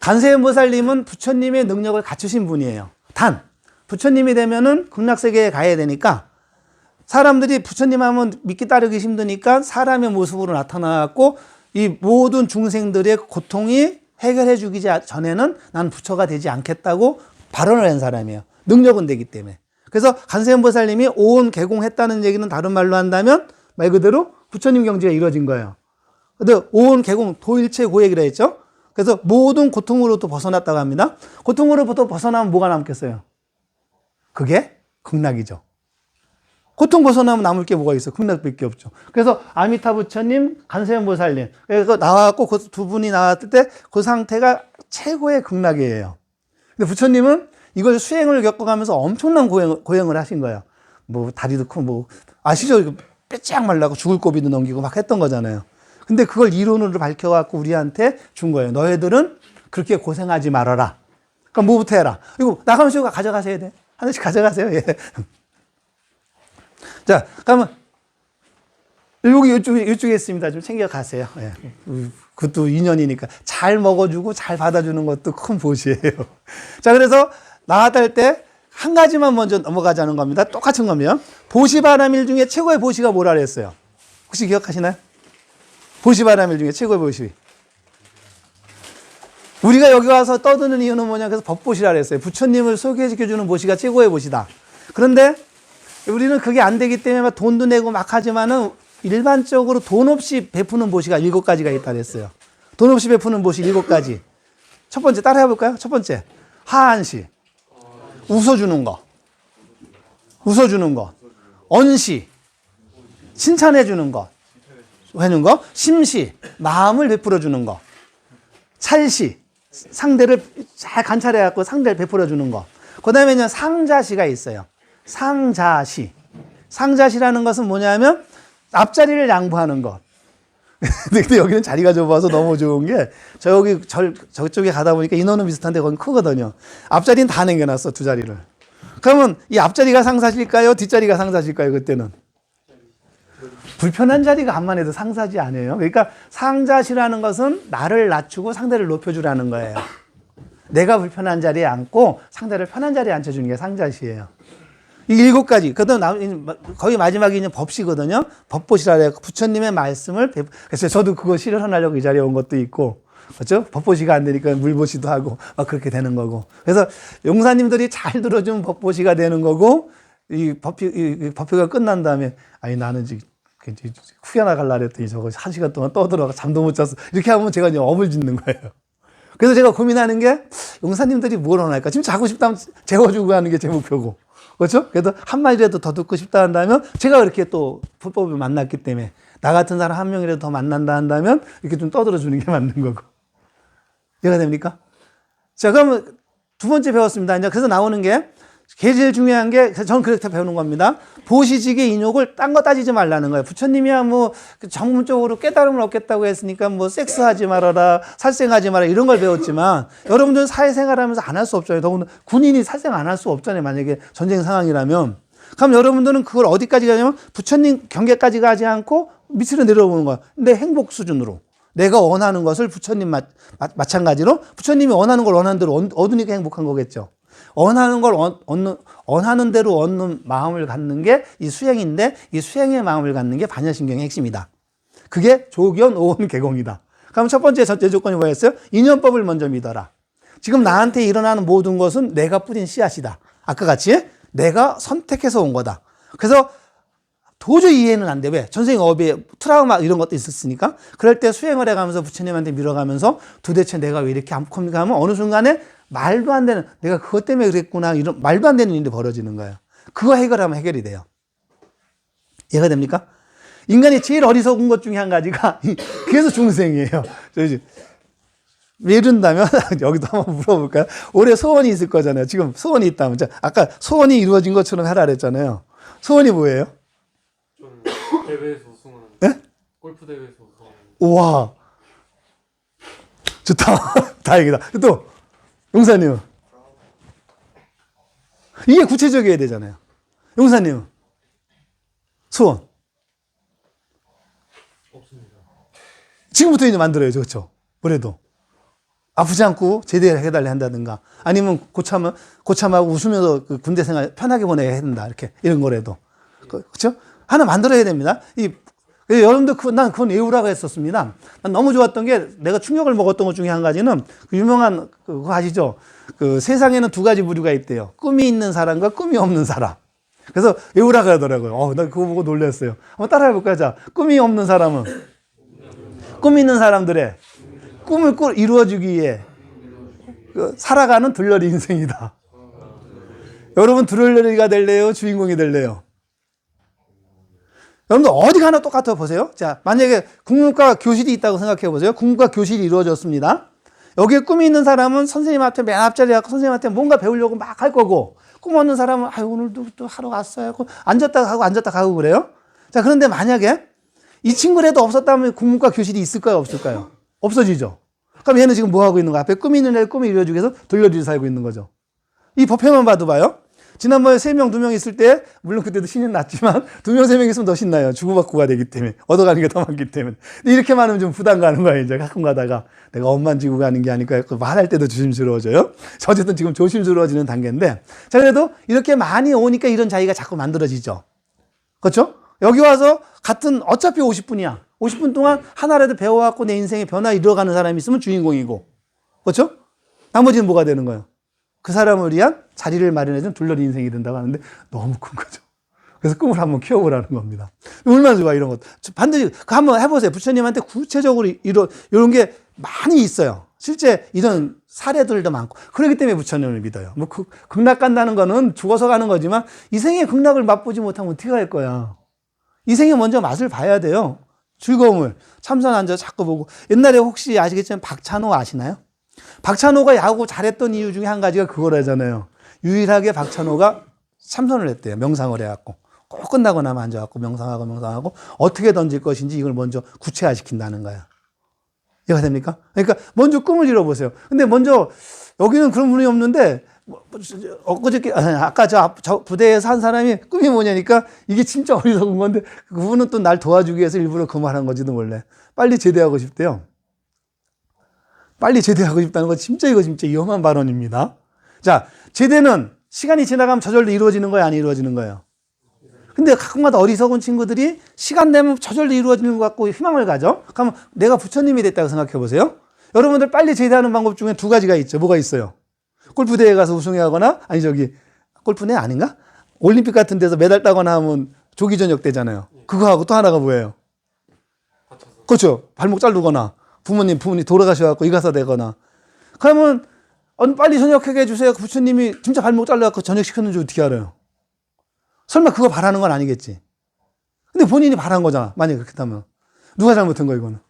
Speaker 1: 간세음보살님은 부처님의 능력을 갖추신 분이에요. 단 부처님이 되면은 극락세계에 가야 되니까 사람들이 부처님 하면 믿기 따르기 힘드니까 사람의 모습으로 나타나고 이 모든 중생들의 고통이 해결해 주기 전에는 난 부처가 되지 않겠다고 발언을 한 사람이에요. 능력은 되기 때문에. 그래서 간세음보살님이 오온 개공했다는 얘기는 다른 말로 한다면 말 그대로 부처님 경지가 이루어진 거예요. 근데 오온 개공 도일체 고액이라 했죠. 그래서 모든 고통으로부터 벗어났다고 합니다. 고통으로부터 벗어나면 뭐가 남겠어요? 그게 극락이죠. 고통 벗어나면 남을 게 뭐가 있어? 극락밖에 없죠. 그래서 아미타 부처님, 간세음 보살님, 그래서 나왔고 그 두 분이 나왔을 때 그 상태가 최고의 극락이에요. 근데 부처님은 이걸 수행을 겪어가면서 엄청난 고행을 하신 거예요. 뭐 다리도 크고 뭐 아시죠? 빼짝 말라고 죽을 고비도 넘기고 막 했던 거잖아요. 근데 그걸 이론으로 밝혀갖고 우리한테 준 거예요. 너희들은 그렇게 고생하지 말아라. 그럼 뭐부터 해라? 이거 나가면서 이거 가져가셔야 돼. 하나씩 가져가세요. 예. 자, 그러면 여기 이쪽에 있습니다. 좀 챙겨가세요. 예. 그것도 인연이니까 잘 먹어주고 잘 받아주는 것도 큰 보시예요. 자, 그래서 나왔다 할 때 한 가지만 먼저 넘어가자는 겁니다. 똑같은 겁니다. 보시바라밀 중에 최고의 보시가 뭐라 그랬어요? 혹시 기억하시나요? 보시바라밀 중에 최고의 보시. 우리가 여기 와서 떠드는 이유는 뭐냐? 그래서 법보시라 그랬어요. 부처님을 소개시켜주는 보시가 최고의 보시다. 그런데 우리는 그게 안 되기 때문에 막 돈도 내고 막 하지만은 일반적으로 돈 없이 베푸는 보시가 7가지가 있다 그랬어요. 돈 없이 베푸는 보시 7가지. 첫 번째 따라해 볼까요? 첫 번째. 하한시. 웃어주는 거. 웃어주는 거. 언시. 칭찬해주는 거. 해주는 거. 심시. 마음을 베풀어주는 거. 찰시. 상대를 잘 관찰해갖고 상대를 베풀어주는 거. 그 다음에는 상자시가 있어요. 상자시. 상자시라는 것은 뭐냐면 앞자리를 양보하는 것. 근데 여기는 자리가 좁아서 너무 좋은 게 저쪽에 가다 보니까 인원은 비슷한데 거긴 크거든요. 앞자리는 다 남겨놨어, 두 자리를. 그러면 이 앞자리가 상사실까요? 뒷자리가 상사실까요? 그때는 불편한 자리가 암만 해도 상사지 아니에요. 그러니까 상자시라는 것은 나를 낮추고 상대를 높여주라는 거예요. 내가 불편한 자리에 앉고 상대를 편한 자리에 앉혀주는 게 상자시예요. 이 7가지. 그다음 거의 마지막이 이제 법시거든요. 법보시라 해요. 부처님의 말씀을 그래서 저도 그거 실현하려고 이 자리에 온 것도 있고, 그렇죠? 법보시가 안 되니까 물보시도 하고 막 그렇게 되는 거고. 그래서 용사님들이 잘 들어주면 법보시가 되는 거고, 이 법회가 끝난 다음에 아니 나는 지금 후견 나갈라 그랬더니 저거 1시간 동안 떠들어가 잠도 못 잤어. 이렇게 하면 제가 이제 업을 짓는 거예요. 그래서 제가 고민하는 게 용사님들이 뭘 원할까? 지금 자고 싶다면 재워주고 하는 게 제 목표고. 그렇죠? 그래도 한마디라도 더 듣고 싶다 한다면 제가 그렇게 또 불법을 만났기 때문에 나 같은 사람 한 명이라도 더 만난다 한다면 이렇게 좀 떠들어 주는 게 맞는 거고. 이해가 됩니까? 자, 그러면 두 번째 배웠습니다. 이제 그래서 나오는 게 제일 중요한 게 저는 그렇게 배우는 겁니다. 보시직의 인욕을 딴 거 따지지 말라는 거예요. 부처님이야 뭐 전문적으로 깨달음을 얻겠다고 했으니까 뭐 섹스하지 말아라, 살생하지 마라 이런 걸 배웠지만 여러분들은 사회생활하면서 안 할 수 없잖아요. 더군다나 군인이 살생 안 할 수 없잖아요. 만약에 전쟁 상황이라면. 그럼 여러분들은 그걸 어디까지 가냐면 부처님 경계까지 가지 않고 밑으로 내려오는 거야. 근데 행복 수준으로. 내가 원하는 것을 부처님 마찬가지로 부처님이 원하는 걸 원하는 대로 얻으니까 행복한 거겠죠. 원하는 걸 원하는 대로 얻는 마음을 갖는 게 이 수행인데 이 수행의 마음을 갖는 게 반야심경의 핵심이다. 그게 조견, 오온, 개공이다. 그럼 첫 번째 전제 조건이 뭐였어요? 인연법을 먼저 믿어라. 지금 나한테 일어나는 모든 것은 내가 뿌린 씨앗이다. 아까 같이 내가 선택해서 온 거다. 그래서 도저히 이해는 안 돼. 왜? 전생 업에 트라우마 이런 것도 있었으니까. 그럴 때 수행을 해가면서 부처님한테 밀어가면서 도대체 내가 왜 이렇게 아프니까 하면 어느 순간에 말도 안 되는, 내가 그것 때문에 그랬구나. 이런 말도 안 되는 일이 벌어지는 거예요. 그거 해결하면 해결이 돼요. 이해가 됩니까? 인간이 제일 어리석은 것 중에 한 가지가 그래서 중생이에요. 이른다면 여기도 한번 물어볼까요? 올해 소원이 있을 거잖아요. 지금 소원이 있다면. 아까 소원이 이루어진 것처럼 하라 그랬잖아요. 소원이 뭐예요?
Speaker 3: 저는 대회에서 우승하는.
Speaker 1: 예?
Speaker 3: 골프 대회에서 우승하는.
Speaker 1: 우와. 좋다. 다행이다. 또 용사님. 이게 구체적이어야 되잖아요. 용사님. 소원.
Speaker 3: 없습니다.
Speaker 1: 지금부터 이제 만들어야죠. 그렇죠? 뭐래도. 아프지 않고 제대로 해달래 한다든가 아니면 고참하고 웃으면서 그 군대 생활 편하게 보내야 된다. 이렇게 이런 거라도. 그렇죠? 하나 만들어야 됩니다. 여러분들 난 그건 외우라고 했었습니다. 난 너무 좋았던 게 내가 충격을 먹었던 것 중에 한 가지는 그 유명한 그거 아시죠? 그 세상에는 두 가지 부류가 있대요. 꿈이 있는 사람과 꿈이 없는 사람. 그래서 외우라고 하더라고요. 나 그거 보고 놀랐어요. 한번 따라해 볼까요? 자, 꿈이 없는 사람은 꿈이 있는 사람들의 꿈을 꼭 이루어주기 위해 살아가는 둘러리 인생이다. 여러분 둘러리가 될래요? 주인공이 될래요? 여러분들 어디 가나 똑같아 보세요. 자, 만약에 국문과 교실이 있다고 생각해 보세요. 국문과 교실이 이루어졌습니다. 여기에 꿈이 있는 사람은 선생님한테 맨 앞자리에 갖고 선생님한테 뭔가 배우려고 막 할 거고, 꿈 없는 사람은 아유 오늘도 또 하러 갔어요 하고 앉았다 가고 그래요. 자, 그런데 만약에 이 친구라도 없었다면 국문과 교실이 있을까요, 없을까요? 없어지죠. 그럼 얘는 지금 뭐 하고 있는 거야? 앞에 꿈이 있는 애 꿈을 이루어주기 위해서 돌려주기 살고 있는 거죠. 이 법회만 봐도 봐요. 지난번에 3명, 2명 있을 때, 물론 그때도 신이 났지만, 2명, 3명 있으면 더 신나요. 주고받고가 되기 때문에. 얻어가는 게 더 많기 때문에. 근데 이렇게 많으면 좀 부담 가는 거예요. 이제 가끔 가다가. 내가 엄만 지고 가는 게 아닐까. 말할 때도 조심스러워져요. 어쨌든 지금 조심스러워지는 단계인데. 자, 그래도 이렇게 많이 오니까 이런 자리가 자꾸 만들어지죠. 그렇죠? 여기 와서 같은, 어차피 50분이야. 50분 동안 하나라도 배워갖고 내 인생의 변화 이뤄가는 사람이 있으면 주인공이고. 그렇죠? 나머지는 뭐가 되는 거예요? 그 사람을 위한 자리를 마련해준 둘러리 인생이 된다고 하는데 너무 큰 거죠. 그래서 꿈을 한번 키워보라는 겁니다. 얼마나 좋아, 이런 것. 반드시 한번 해보세요. 부처님한테 구체적으로 이런 게 많이 있어요. 실제 이런 사례들도 많고. 그렇기 때문에 부처님을 믿어요. 뭐 극락 간다는 거는 죽어서 가는 거지만 이 생의 극락을 맛보지 못하면 어떻게 갈 거야. 이 생에 먼저 맛을 봐야 돼요. 즐거움을. 참선 앉아 자꾸 보고. 옛날에 혹시 아시겠지만 박찬호 아시나요? 박찬호가 야구 잘했던 이유 중에 한 가지가 그거라잖아요. 유일하게 박찬호가 참선을 했대요. 명상을 해갖고. 꼭 끝나고 나면 앉아갖고 명상하고 어떻게 던질 것인지 이걸 먼저 구체화시킨다는 거야. 이해가 됩니까? 그러니까 먼저 꿈을 이뤄보세요. 근데 먼저 여기는 그런 분이 없는데 엊그저께 아까 저 부대에서 한 사람이 꿈이 뭐냐니까 이게 진짜 어리석은 건데 그분은 또 날 도와주기 위해서 일부러 그 말한 건지도 몰래. 빨리 제대하고 싶대요. 빨리 제대하고 싶다는 건 진짜 위험한 발언입니다. 자, 제대는 시간이 지나가면 저절로 이루어지는 거예요, 안 이루어지는 거예요? 근데 가끔가다 어리석은 친구들이 시간 되면 저절로 이루어지는 것 같고 희망을 가져. 그러면 내가 부처님이 됐다고 생각해 보세요. 여러분들 빨리 제대하는 방법 중에 2가지가 있죠. 뭐가 있어요? 골프대회 가서 우승하거나, 골프네 아닌가? 올림픽 같은 데서 메달 따거나 하면 조기 전역 되잖아요. 그거하고 또 하나가 뭐예요? 그렇죠. 발목 자르거나. 부모님 돌아가셔갖고 의가사 되거나. 그러면, 빨리 전역하게 해주세요. 부처님이 진짜 발목 잘라갖고 전역시켰는지 어떻게 알아요? 설마 그거 바라는 건 아니겠지. 근데 본인이 바란 거잖아. 만약에 그렇다면. 누가 잘못한 거야, 이거는?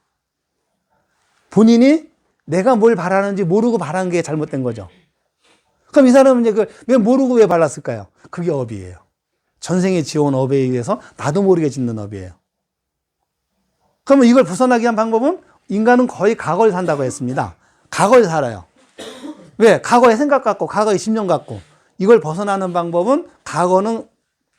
Speaker 1: 본인이 내가 뭘 바라는지 모르고 바란 게 잘못된 거죠. 그럼 이 사람은 이제 왜 모르고 왜 발랐을까요? 그게 업이에요. 전생에 지어온 업에 의해서 나도 모르게 짓는 업이에요. 그러면 이걸 벗어나기 위한 방법은 인간은 거의 과거를 산다고 했습니다. 과거를 살아요. 왜? 과거의 생각 갖고, 과거의 심령 갖고. 이걸 벗어나는 방법은 과거는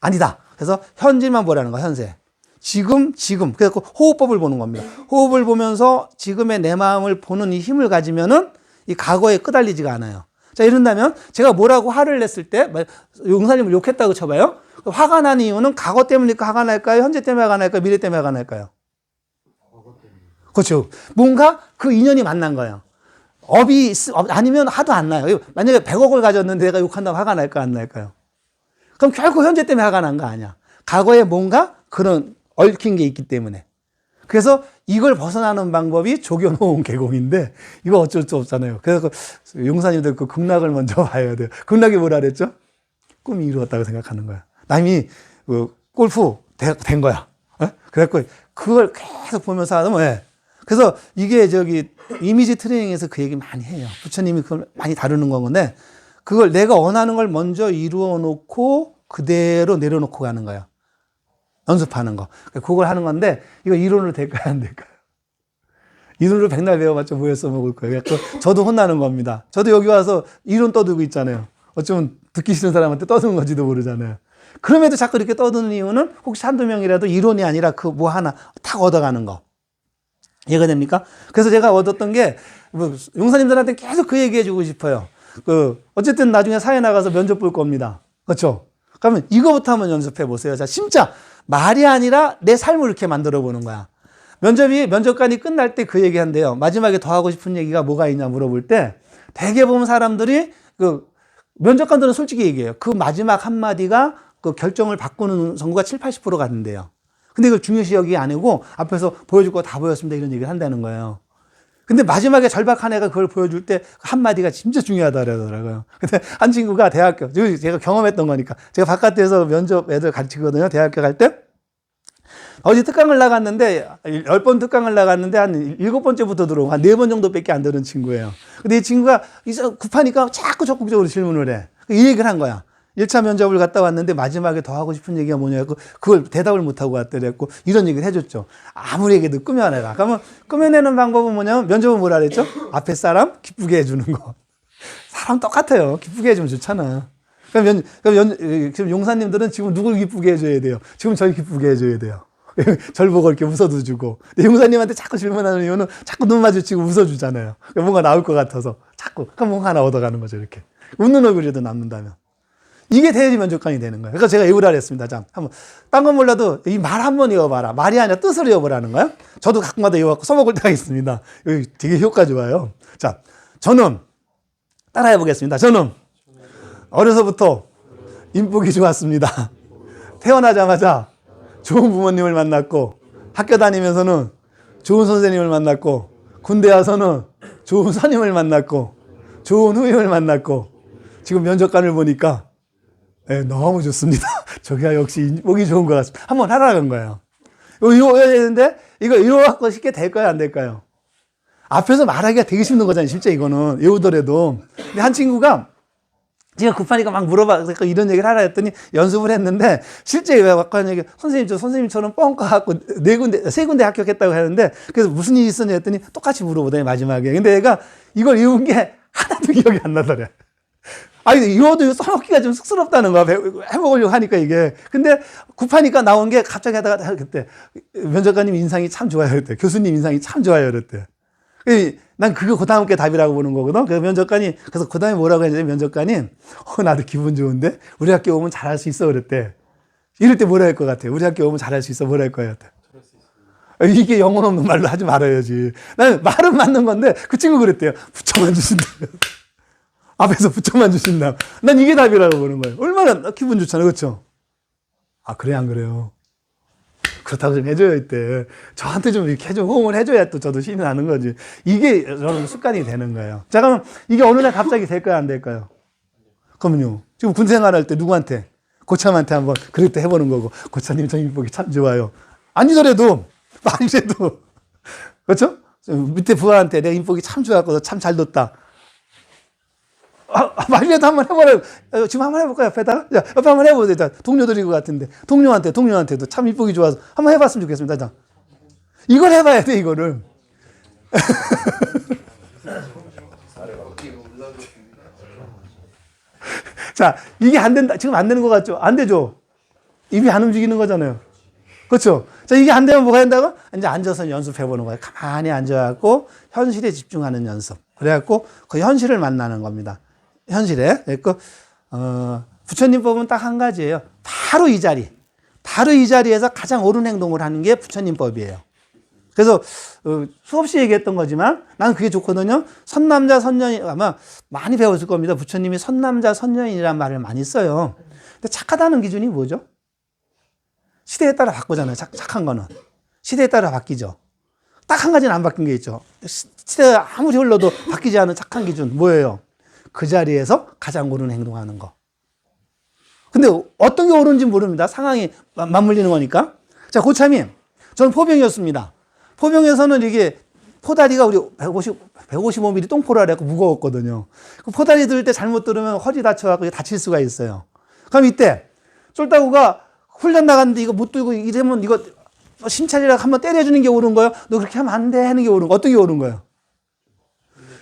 Speaker 1: 아니다. 그래서 현재만 보라는 거야, 현재. 지금. 그래서 호흡법을 보는 겁니다. 호흡을 보면서 지금의 내 마음을 보는 이 힘을 가지면은 이 과거에 끄달리지가 않아요. 자, 이런다면 제가 뭐라고 화를 냈을 때, 용사님을 욕했다고 쳐봐요. 화가 난 이유는 과거 때문에 화가 날까요? 현재 때문에 화가 날까요? 미래 때문에 화가 날까요? 그렇죠. 뭔가 그 인연이 만난 거예요. 업이 아니면 화도 안 나요. 만약에 100억을 가졌는데 내가 욕한다고 화가 날까 안 날까요? 그럼 결코 현재 때문에 화가 난 거 아니야. 과거에 뭔가 그런 얽힌 게 있기 때문에. 그래서 이걸 벗어나는 방법이 조겨놓은 계곡인데 이거 어쩔 수 없잖아요. 그래서 용사님들 그 극락을 먼저 봐야 돼요. 극락이 뭐라 그랬죠? 꿈이 이루었다고 생각하는 거야. 남이 골프 된 거야. 그래갖고 그걸 계속 보면서 하면 그래서 이게 이미지 트레이닝에서 그 얘기 많이 해요. 부처님이 그걸 많이 다루는 건데 그걸 내가 원하는 걸 먼저 이루어 놓고 그대로 내려놓고 가는 거예요. 연습하는 거. 그걸 하는 건데 이거 이론으로 될까요? 안 될까요? 이론으로 백날 배워봤자 뭐에 써먹을 거예요. 저도 혼나는 겁니다. 저도 여기 와서 이론 떠들고 있잖아요. 어쩌면 듣기 싫은 사람한테 떠드는 건지도 모르잖아요. 그럼에도 자꾸 이렇게 떠드는 이유는 혹시 한두 명이라도 이론이 아니라 그 뭐 하나 탁 얻어가는 거. 이해가 됩니까? 그래서 제가 얻었던 게, 용사님들한테 계속 그 얘기 해주고 싶어요. 어쨌든 나중에 사회 나가서 면접 볼 겁니다. 그렇죠? 그러면 이거부터 한번 연습해 보세요. 자, 진짜 말이 아니라 내 삶을 이렇게 만들어 보는 거야. 면접관이 끝날 때 그 얘기 한대요. 마지막에 더 하고 싶은 얘기가 뭐가 있냐 물어볼 때, 대개 보면 사람들이, 면접관들은 솔직히 얘기해요. 그 마지막 한마디가 그 결정을 바꾸는 성구가 70~80% 가는데요. 근데 이걸 중요시 여기 안 하고 앞에서 보여줄 거 다 보였습니다. 이런 얘기를 한다는 거예요. 근데 마지막에 절박한 애가 그걸 보여줄 때 한마디가 진짜 중요하더라고요. 근데 한 친구가 대학교, 제가 경험했던 거니까, 제가 바깥에서 면접 애들 가르치거든요. 대학교 갈 때. 어디 특강을 나갔는데, 10번 특강을 나갔는데, 한 7번째부터 들어오고, 한 4번 정도밖에 안 들은 친구예요. 근데 이 친구가 급하니까 자꾸 적극적으로 질문을 해. 이 얘기를 한 거야. 1차 면접을 갔다 왔는데 마지막에 더 하고 싶은 얘기가 뭐냐고 그걸 대답을 못하고 왔더랬고 이런 얘기를 해줬죠. 아무리 얘기해도 꾸며내라. 그러면 꾸며내는 방법은 뭐냐면 면접은 뭐라 그랬죠? 앞에 사람 기쁘게 해주는 거. 사람 똑같아요. 기쁘게 해주면 좋잖아. 지금 용사님들은 지금 누굴 기쁘게 해줘야 돼요? 지금 절 기쁘게 해줘야 돼요. 절 보고 이렇게 웃어도 주고. 용사님한테 자꾸 질문하는 이유는 자꾸 눈 마주치고 웃어주잖아요. 뭔가 나올 것 같아서 자꾸 그럼 뭔가 하나 얻어가는 거죠. 이렇게 웃는 얼굴이라도 남는다면. 이게 대리 만족감이 되는 거예요. 그러니까 제가 외우라 그랬습니다. 자, 한번 딴 건 몰라도 이 말 한번 외워봐라. 말이 아니라 뜻을 외워보라는 거예요. 저도 가끔마다 외워갖고 써먹을 때가 있습니다. 여기 되게 효과 좋아요. 자, 저는 따라해 보겠습니다. 저는 어려서부터 인복이 좋았습니다. 태어나자마자 좋은 부모님을 만났고 학교 다니면서는 좋은 선생님을 만났고 군대 와서는 좋은 선임을 만났고 좋은 후임을 만났고 지금 면접관을 보니까 네, 너무 좋습니다. 저기가 역시 인복이 좋은 것 같습니다. 한번 하라는 거예요. 이거 외워야 되는데 이거 외워갖고 쉽게 될까요? 안 될까요? 앞에서 말하기가 되게 쉽는 거잖아요. 실제 이거는 외우더라도. 근데 한 친구가 제가 급하니까 막 물어봐 이런 얘기를 하라 했더니 연습을 했는데 실제 왜 아까 얘기 선생님 저 선생님처럼 뻥 까갖고 3군데 합격했다고 하는데 그래서 무슨 일이 있었냐 했더니 똑같이 물어보더니 마지막에. 근데 얘가 이걸 외운 게 하나도 기억이 안 나더래. 아니, 이거도 써먹기가 좀 쑥스럽다는 거야. 해먹으려고 하니까 이게. 근데 급하니까 나온 게 갑자기 하다가 그때 면접관님 인상이 참 좋아요. 그랬대. 교수님 인상이 참 좋아요. 그랬대. 난 그거 그 다음 게 답이라고 보는 거거든. 그래서 면접관이, 그래서 그 다음에 뭐라고 했냐면 면접관이, 나도 기분 좋은데? 우리 학교 오면 잘할 수 있어. 그랬대. 이럴 때 뭐라 할 것 같아? 우리 학교 오면 잘할 수 있어. 뭐라 할 것 같아? 이게 영혼 없는 말로 하지 말아야지. 나는 말은 맞는 건데, 그 친구 그랬대요. 붙여만 주신다. 앞에서 붙여만 주신다. 난 이게 답이라고 보는 거예요. 얼마나 기분 좋잖아요. 그렇죠? 아, 그래, 안 그래요? 그렇다고 좀 해줘요, 이때. 저한테 좀 이렇게 좀 호응을 해줘야 또 저도 신이 나는 거지. 이게 저는 습관이 되는 거예요. 자, 그럼 이게 어느 날 갑자기 될까요, 안 될까요? 그러면요. 지금 군 생활할 때 누구한테? 고참한테 한번 그럴 때 해보는 거고. 고참님 저 인복이 참 좋아요. 아니더라도, 말이라도. 그렇죠? 밑에 부하한테 내가 인복이 참 좋았고 참 잘 뒀다. 말이라도 한번 해보라고. 지금 한번 해볼까요? 옆에다가? 자, 옆에 한번 해보세요. 자, 동료들인 것 같은데. 동료한테도 참 이쁘기 좋아서 한번 해봤으면 좋겠습니다. 자, 이걸 해봐야 돼, 이거를. 자, 이게 안 된다. 지금 안 되는 것 같죠? 안 되죠? 입이 안 움직이는 거잖아요. 그렇죠? 자, 이게 안 되면 뭐가 된다고? 이제 앉아서 연습해보는 거예요. 가만히 앉아갖고 현실에 집중하는 연습. 그래갖고 그 현실을 만나는 겁니다. 현실에. 그러니까 부처님법은 딱 한 가지예요. 바로 이 자리에서 가장 옳은 행동을 하는 게 부처님법이에요. 그래서 수없이 얘기했던 거지만 나는 그게 좋거든요. 선남자 선녀인, 아마 많이 배웠을 겁니다. 부처님이 선남자 선녀인이라는 말을 많이 써요. 근데 착하다는 기준이 뭐죠? 시대에 따라 바꾸잖아요. 착한 거는 시대에 따라 바뀌죠. 딱 한 가지는 안 바뀐 게 있죠. 시대가 아무리 흘러도 바뀌지 않은 착한 기준 뭐예요? 그 자리에서 가장 옳은 행동하는 거. 근데 어떤 게 옳은지 모릅니다. 상황이 맞물리는 거니까. 자, 고참이 저는 포병이었습니다. 포병에서는 이게 포다리가 우리 155mm 똥포라 그래갖고 무거웠거든요. 그 포다리 들 때 잘못 들으면 허리 다쳐갖고 다칠 수가 있어요. 그럼 이때 쫄따구가 훈련 나갔는데 이거 못 들고 이러면 이거 심찰이라 한번 때려주는 게 옳은 거예요? 너 그렇게 하면 안 돼 하는 게 옳은 거. 어떤 게 옳은 거예요?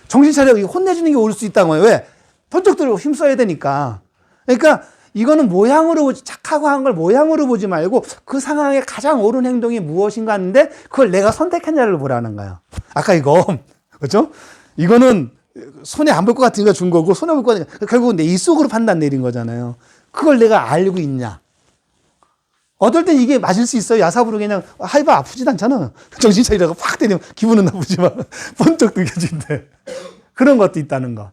Speaker 1: 정신 차려 혼내주는 게 옳을 수 있다는 거예요. 왜? 번쩍 들고 힘써야 되니까. 그러니까 이거는 모양으로 보지, 착하고 한 걸 모양으로 보지 말고 그 상황에 가장 옳은 행동이 무엇인가 하는데 그걸 내가 선택했냐를 보라는 거예요. 아까 이거, 그렇죠? 이거는 손에 안 볼 것 같으니까 준 거고 손에 볼 것 같으니까 결국은 내 입속으로 판단 내린 거잖아요. 그걸 내가 알고 있냐. 어떨 땐 이게 맞을 수 있어요. 야사부로 그냥 하이바 아프지도 않잖아. 정신 차리라고 팍 때리면 기분은 나쁘지만 번쩍 느껴진대. 그런 것도 있다는 거.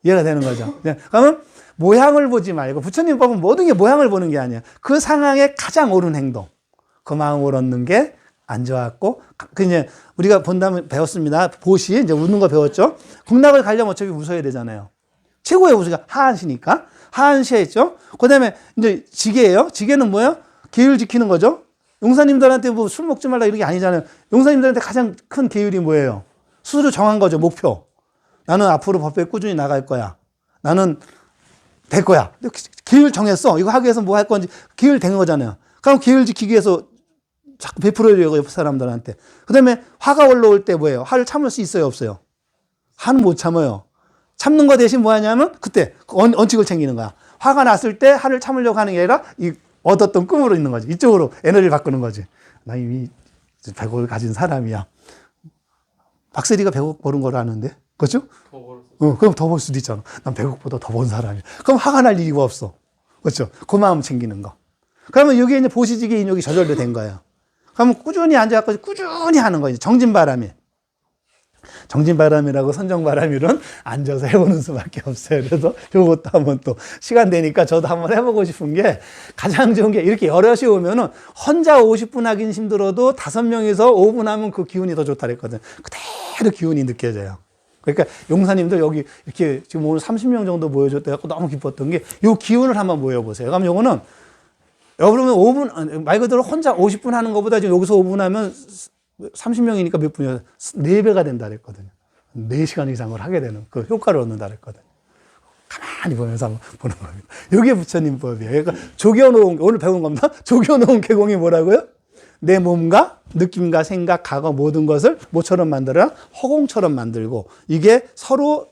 Speaker 1: 이해가 되는 거죠. 그러면 모양을 보지 말고 부처님 법은 모든 게 모양을 보는 게 아니야. 그 상황에 가장 옳은 행동. 그 마음을 얻는 게 앉아갖고, 그 이제 우리가 본다면 배웠습니다. 보시, 이제 웃는 거 배웠죠? 극락을 가려면 어차피 웃어야 되잖아요. 최고의 웃으가 하한시니까. 하한시에 있죠? 그 다음에 이제 지게예요. 지게는 뭐예요? 계율 지키는 거죠? 용사님들한테 뭐 술 먹지 말라 이런 게 아니잖아요. 용사님들한테 가장 큰 계율이 뭐예요? 스스로 정한 거죠. 목표. 나는 앞으로 법회에 꾸준히 나갈 거야. 나는 될 거야. 계율 정했어. 이거 하기 위해서 뭐 할 건지 계율 된 거잖아요. 그럼 계율 지키기 위해서 자꾸 베풀어줘요. 옆 사람들한테. 그 다음에 화가 올라올 때 뭐예요? 화를 참을 수 있어요? 없어요? 화는 못 참아요. 참는 거 대신 뭐 하냐면 그때 원칙을 챙기는 거야. 화가 났을 때 화를 참으려고 하는 게 아니라 이 얻었던 꿈으로 있는 거지. 이쪽으로 에너지를 바꾸는 거지. 나 이미 100억을 가진 사람이야. 박세리가 100억 버는 걸 아는데. 그렇죠?
Speaker 3: 더 벌었어.
Speaker 1: 그럼 더 벌 수도 있잖아. 난 100억보다 더 번 사람이야. 그럼 화가 날 이유가 없어. 그렇죠? 그 마음 챙기는 거. 그러면 여기에 이제 보시지기 인욕이 저절로 된 거예요. 그러면 꾸준히 앉아갖고 꾸준히 하는 거예요. 정진바람이. 정진바람이라고 선정바람이론 앉아서 해보는 수밖에 없어요. 그래서 이것도 한번 또 시간 되니까 저도 한번 해보고 싶은 게 가장 좋은 게 이렇게 여럿이 오면은 혼자 50분 하긴 힘들어도 5명이서 5분 하면 그 기운이 더 좋다 그랬거든. 그대로 기운이 느껴져요. 그러니까 용사님들 여기 이렇게 지금 오늘 30명 정도 모여줬다고 너무 기뻤던 게 이 기운을 한번 모여보세요. 그럼 요거는 여러분 5분, 말 그대로 혼자 50분 하는 것보다 지금 여기서 5분 하면 30명이니까 몇 분이야? 4배가 된다 그랬거든요. 4시간 이상을 하게 되는 그 효과를 얻는다 그랬거든요. 가만히 보면서 한번 보는 겁니다. 이게 부처님 법이에요. 그러니까 조겨놓은, 오늘 배운 겁니다. 조겨놓은 계공이 뭐라고요? 내 몸과 느낌과 생각, 과거 모든 것을 뭐처럼 만들어라? 허공처럼 만들고 이게 서로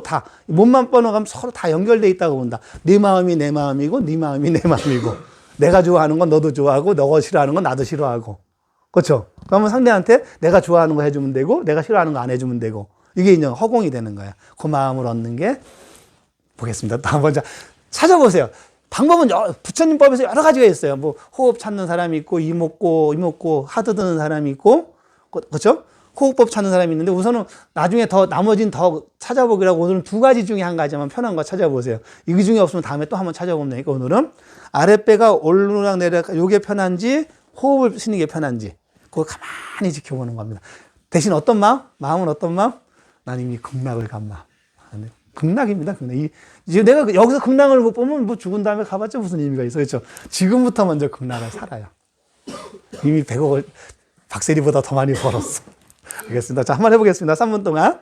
Speaker 1: 다 몸만 뻗어가면 서로 다 연결돼 있다고 본다. 네 마음이 내 마음이고 네 마음이 내 마음이고 내가 좋아하는 건 너도 좋아하고 너가 싫어하는 건 나도 싫어하고 그렇죠? 그러면 상대한테 내가 좋아하는 거 해주면 되고 내가 싫어하는 거 안 해주면 되고 이게 이제 허공이 되는 거야. 그 마음을 얻는 게 보겠습니다. 또 한번 찾아보세요. 방법은 부처님 법에서 여러 가지가 있어요. 뭐 호흡 찾는 사람이 있고 이목고 하드 드는 사람이 있고 그렇죠? 호흡법 찾는 사람이 있는데 우선은 나중에 더 나머지는 더 찾아보기라고 오늘은 2가지 중에 한 가지만 편한 거 찾아보세요. 이 중에 없으면 다음에 또 한번 찾아보면 되니까 오늘은 아랫배가 오르락 내리락 요게 편한지 호흡을 쉬는 게 편한지 그거 가만히 지켜보는 겁니다. 대신 어떤 마음? 마음은 어떤 마음? 난 이미 극락을 간 마음. 극락입니다. 극락. 이제 내가 여기서 극락을 못 보면 뭐 죽은 다음에 가봤자 무슨 의미가 있어. 그렇죠? 지금부터 먼저 극락을 살아요. 이미 100억을 박세리보다 더 많이 벌었어. 알겠습니다. 자, 한번 해보겠습니다. 3분 동안.